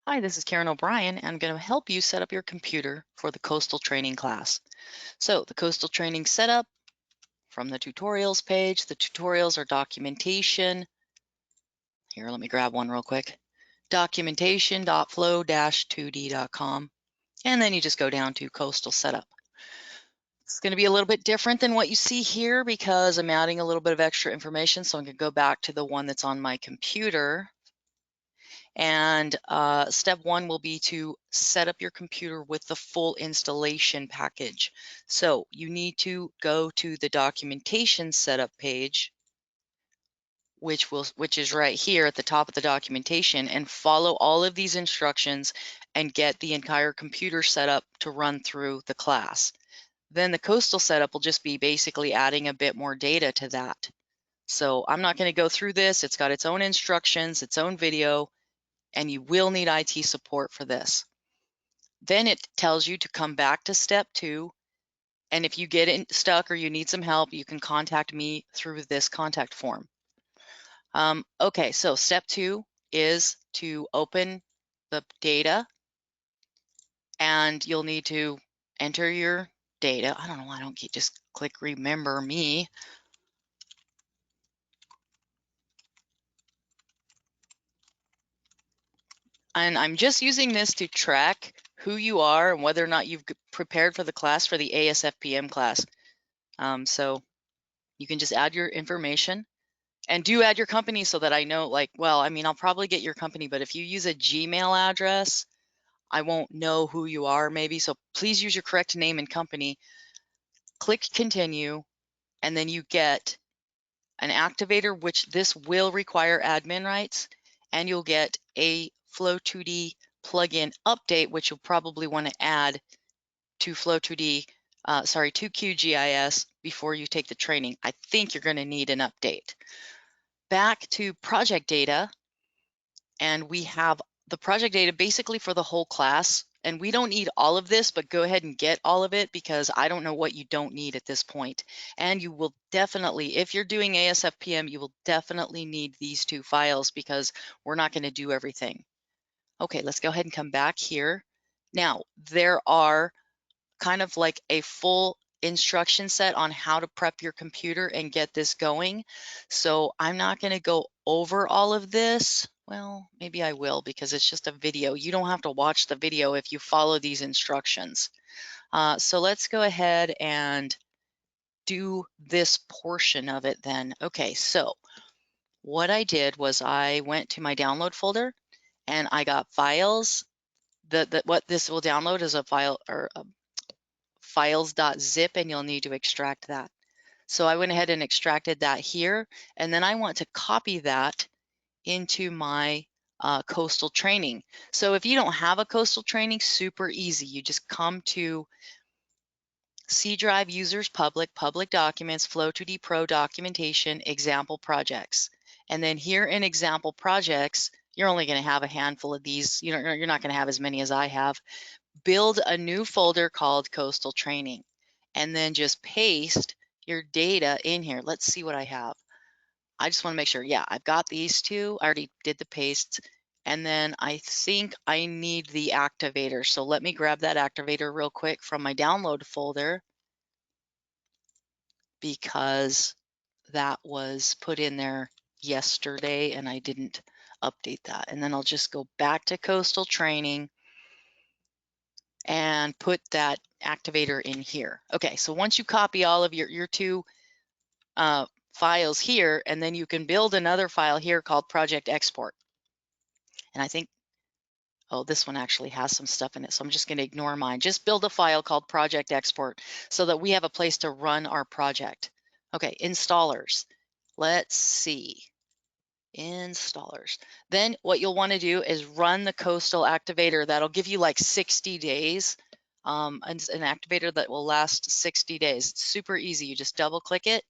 Hi, this is Karen O'Brien, and I'm going to help you set up your computer for the Coastal Training class. So the Coastal Training setup from the tutorials page. The tutorials are documentation. Here, let me grab one real quick. Documentation.flow-2d.com. And then you just go down to Coastal Setup. It's going to be a little bit different than what you see here because I'm adding a little bit of extra information. So I'm going to go back to the one that's on my computer. And step one will be to set up your computer with the full installation package. So you need to go to the documentation setup page, which is right here at the top of the documentation, and follow all of these instructions and get the entire computer set up to run through the class. Then the Coastal setup will just be basically adding a bit more data to that. So I'm not going to go through this. It's got its own instructions, its own video, and you will need IT support for this. Then it tells you to come back to step 2. And if you get stuck or you need some help, you can contact me through this contact form. Okay, so step 2 is to open the data, and you'll need to enter your data. I don't know why I don't just click remember me. And I'm just using this to track who you are and whether or not you've prepared for the class for the ASFPM class. So you can just add your information and do add your company so that I know, like, well, I mean, I'll probably get your company, but if you use a Gmail address, I won't know who you are maybe. So please use your correct name and company. Click continue, and then you get an activator, which this will require admin rights, and you'll get a Flow2D plugin update, which you'll probably want to add to Flow2D, to QGIS before you take the training. I think you're going to need an update. Back to project data, and we have the project data basically for the whole class. And we don't need all of this, but go ahead and get all of it because I don't know what you don't need at this point. And you will definitely, if you're doing ASFPM, you will definitely need these 2 files because we're not going to do everything. Okay, let's go ahead and come back here. Now, there are kind of like a full instruction set on how to prep your computer and get this going. So I'm not going to go over all of this. Well, maybe I will because it's just a video. You don't have to watch the video if you follow these instructions. So let's go ahead and do this portion of it then. Okay, so what I did was I went to my download folder and I got files. What this will download is a file or a files.zip, and you'll need to extract that. So I went ahead and extracted that here, and then I want to copy that into my coastal training. So if you don't have a coastal training, super easy. You just come to C drive users public documents, Flow2D Pro documentation, example projects. And then here in example projects, you're only going to have a handful of these. You're not going to have as many as I have. Build a new folder called Coastal Training, and then just paste your data in here. Let's see what I have. I just want to make sure, yeah, I've got these 2. I already did the paste, and then I think I need the activator. So let me grab that activator real quick from my download folder because that was put in there yesterday and I didn't update that. And then I'll just go back to Coastal Training and put that activator in here. Okay, so once you copy all of your 2 files here, and then you can build another file here called Project Export. And I think, oh, this one actually has some stuff in it, so I'm just going to ignore mine. Just build a file called Project Export so that we have a place to run our project. Okay, installers. Let's see. Installers. Then what you'll want to do is run the Coastal activator. That'll give you like 60 days. An activator that will last 60 days. It's super easy. You just double click it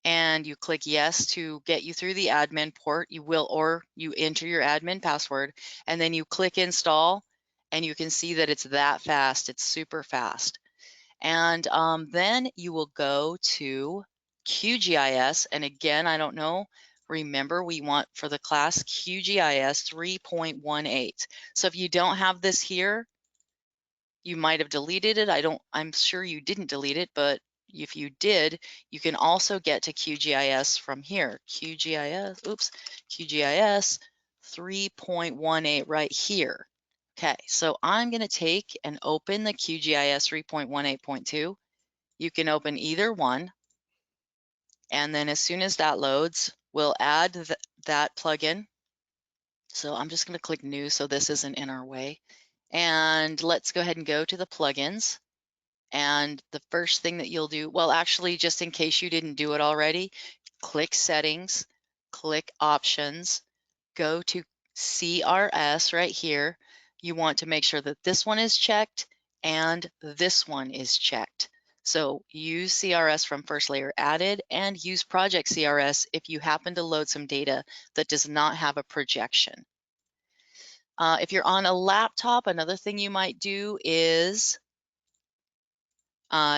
and you click yes to get you through the admin port. Or you enter your admin password and then you click install, and you can see that it's that fast. It's super fast. And then you will go to QGIS, and again, I don't know remember we want for the class QGIS 3.18. So if you don't have this here, you might have deleted it. I'm sure you didn't delete it, but if you did, you can also get to QGIS from here. QGIS 3.18 right here. Okay, so I'm going to take and open the QGIS 3.18.2. You can open either one. And then as soon as that loads, we'll add that plugin. So I'm just going to click new so this isn't in our way. And let's go ahead and go to the plugins. And the first thing that you'll do, well, actually, just in case you didn't do it already, click settings, click options, go to CRS right here. You want to make sure that this one is checked and this one is checked. So use CRS from first layer added and use project CRS if you happen to load some data that does not have a projection. If you're on a laptop, another thing you might do is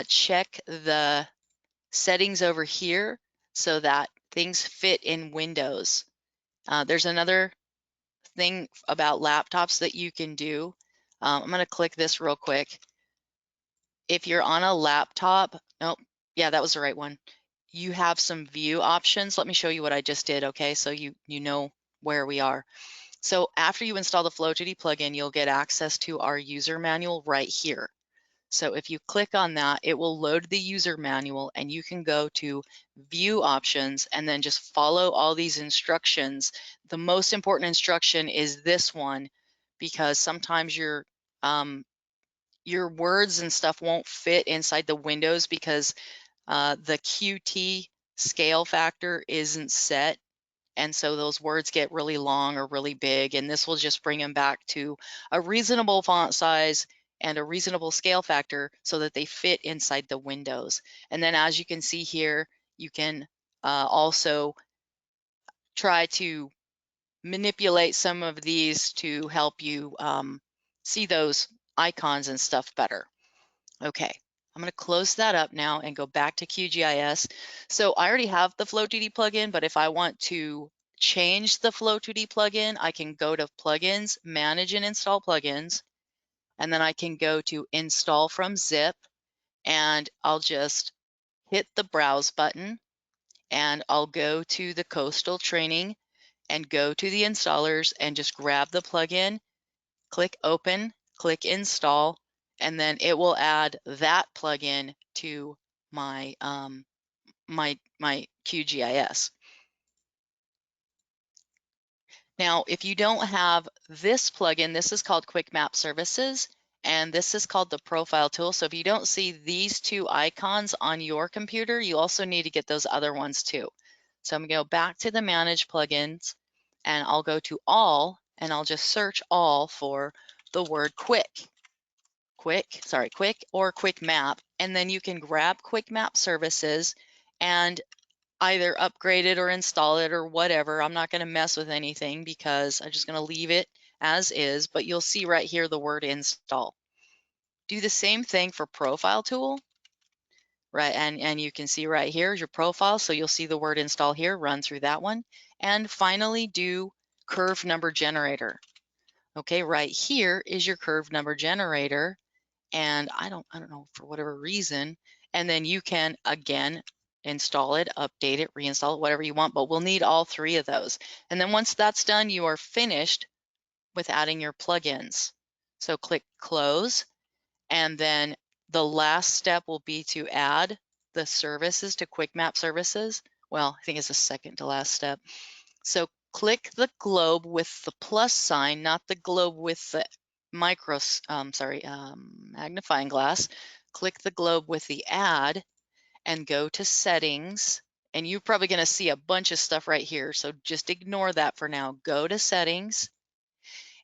check the settings over here so that things fit in Windows. There's another thing about laptops that you can do. I'm going to click this real quick. If you're on a laptop, nope, yeah, that was the right one. You have some view options. Let me show you what I just did, okay? So you know where we are. So after you install the Flow2D plugin, you'll get access to our user manual right here. So if you click on that, it will load the user manual and you can go to view options and then just follow all these instructions. The most important instruction is this one because sometimes your words and stuff won't fit inside the windows because the QT scale factor isn't set. And so those words get really long or really big, and this will just bring them back to a reasonable font size and a reasonable scale factor so that they fit inside the windows. And then as you can see here, you can also try to manipulate some of these to help you see those icons and stuff better. Okay, I'm going to close that up now and go back to QGIS. So I already have the Flow2D plugin, but if I want to change the Flow2D plugin, I can go to Plugins, Manage and Install Plugins, and then I can go to Install from Zip, and I'll just hit the Browse button, and I'll go to the Coastal Training and go to the installers and just grab the plugin, click Open, click Install, and then it will add that plugin to my my QGIS. Now, if you don't have this plugin, this is called Quick Map Services, and this is called the Profile Tool. So if you don't see these two icons on your computer, you also need to get those other ones too. So I'm going to go back to the Manage Plugins, and I'll go to All, and I'll just search All for the word Quick or Quick Map, and then you can grab Quick Map Services and either upgrade it or install it or whatever. I'm not going to mess with anything because I'm just going to leave it as is, but you'll see right here the word install. Do the same thing for Profile Tool, right? And you can see right here is your profile, so you'll see the word install here, run through that one. And finally do Curve Number Generator. Okay, right here is your curve number generator, and I don't know, for whatever reason, and then you can again install it, update it, reinstall it, whatever you want, but we'll need all three of those. And then once that's done, you are finished with adding your plugins. So click close, and then the last step will be to add the services to Quick Map Services. Well, I think it's the second to last step. So click the globe with the plus sign, not the globe with the magnifying glass. Click the globe with the add and go to settings. And you're probably going to see a bunch of stuff right here. So just ignore that for now. Go to settings.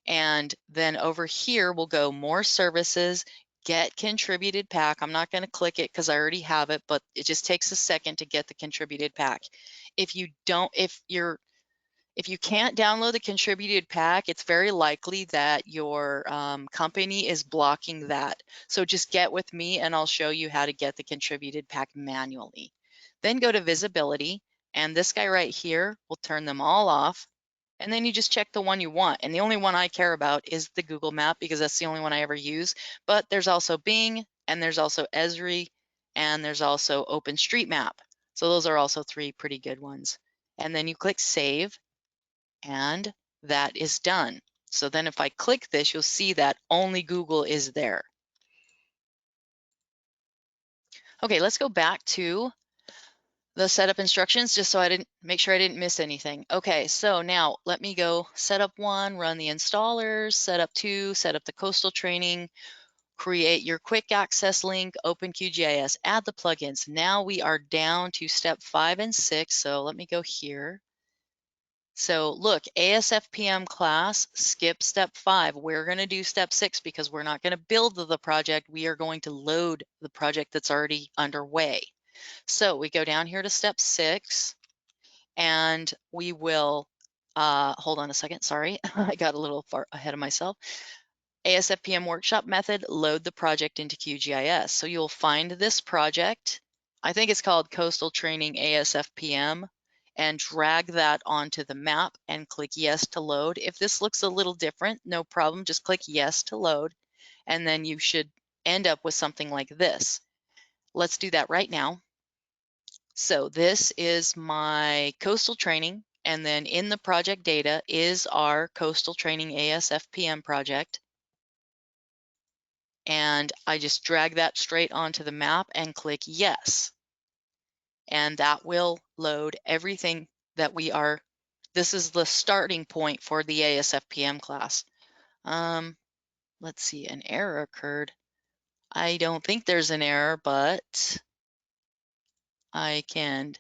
And then over here, we'll go more services, get contributed pack. I'm not going to click it because I already have it, but it just takes a second to get the contributed pack. If you can't download the contributed pack, it's very likely that your company is blocking that. So just get with me and I'll show you how to get the contributed pack manually. Then go to visibility And this guy right here will turn them all off. And then you just check the one you want. And the only one I care about is the Google Map because that's the only one I ever use. But there's also Bing, and there's also Esri, and there's also OpenStreetMap. So those are also 3 pretty good ones. And then you click Save, and that is done. So then if I click this, you'll see that only Google is there. Okay, let's go back to the setup instructions just so I didn't make sure I didn't miss anything. Okay, so now let me go setup 1, run the installers, setup 2, set up the coastal training, create your quick access link, open QGIS, add the plugins. Now we are down to step 5 and 6. So let me go here. So look, ASFPM class, skip step 5. We're going to do step 6 because we're not going to build the project. We are going to load the project that's already underway. So we go down here to step 6, and we will, hold on a second, sorry, I got a little far ahead of myself. ASFPM workshop method, load the project into QGIS. So you'll find this project, I think it's called Coastal Training ASFPM, and drag that onto the map and click yes to load. If this looks a little different, no problem, just click yes to load, and then you should end up with something like this. Let's do that right now. So this is my coastal training, and then in the project data is our coastal training ASFPM project. And I just drag that straight onto the map and click yes. And that will load everything that we are, this is the starting point for the ASFPM class. Let's see, an error occurred. I don't think there's an error, but I can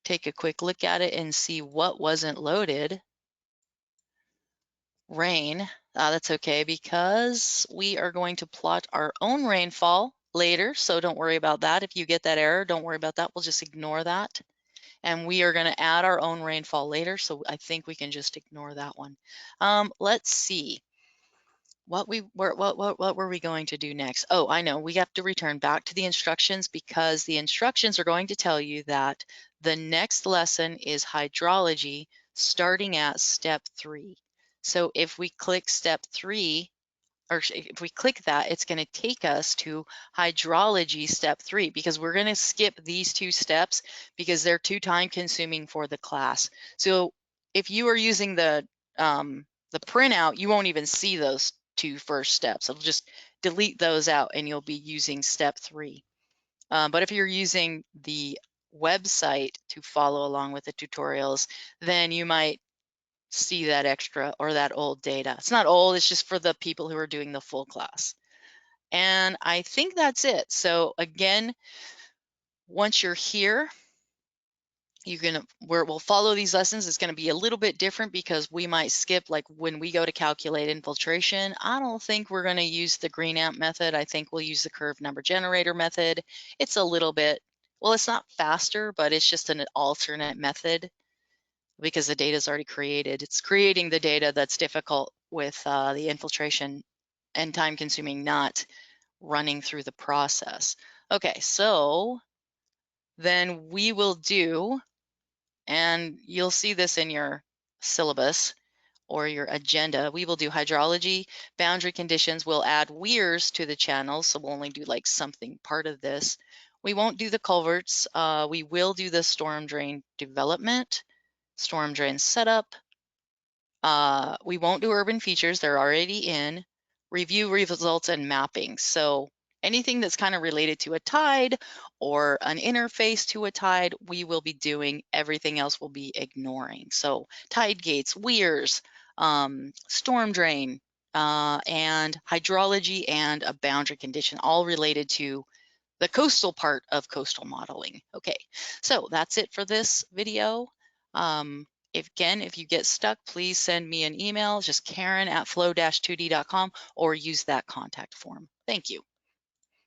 take a quick look at it and see what wasn't loaded. Rain, that's okay because we are going to plot our own rainfall later, so don't worry about that. If you get that error, don't worry about that. We'll just ignore that. And we are going to add our own rainfall later, so I think we can just ignore that one. Let's see. What were we going to do next? Oh, I know, we have to return back to the instructions because the instructions are going to tell you that the next lesson is hydrology starting at step 3. So if we click step 3, or if we click that, it's going to take us to hydrology step 3 because we're going to skip these 2 steps because they're too time consuming for the class. So if you are using the printout, you won't even see those 2 first steps. It'll just delete those out and you'll be using step 3. But if you're using the website to follow along with the tutorials, then you might see that extra or that old data. It's not old, it's just for the people who are doing the full class. And I think that's it. So again, once you're here, we'll follow these lessons. It's going to be a little bit different because we might skip, like when we go to calculate infiltration, I don't think we're going to use the green amp method. I think we'll use the curve number generator method. It's a little bit, well, it's not faster, but it's just an alternate method because the data is already created. It's creating the data that's difficult with the infiltration and time consuming, not running through the process. Okay, so then we will do, and you'll see this in your syllabus or your agenda, we will do hydrology, boundary conditions. We'll add weirs to the channels, so we'll only do like something part of this. We won't do the culverts. We will do the storm drain development, storm drain setup. We won't do urban features, they're already in. Review results and mapping. So anything that's kind of related to a tide or an interface to a tide, we will be doing. Everything else we'll be ignoring. So tide gates, weirs, storm drain, and hydrology and a boundary condition, all related to the coastal part of coastal modeling. Okay, so that's it for this video. If you get stuck, please send me an email, just Karen@flow-2d.com, or use that contact form. Thank you.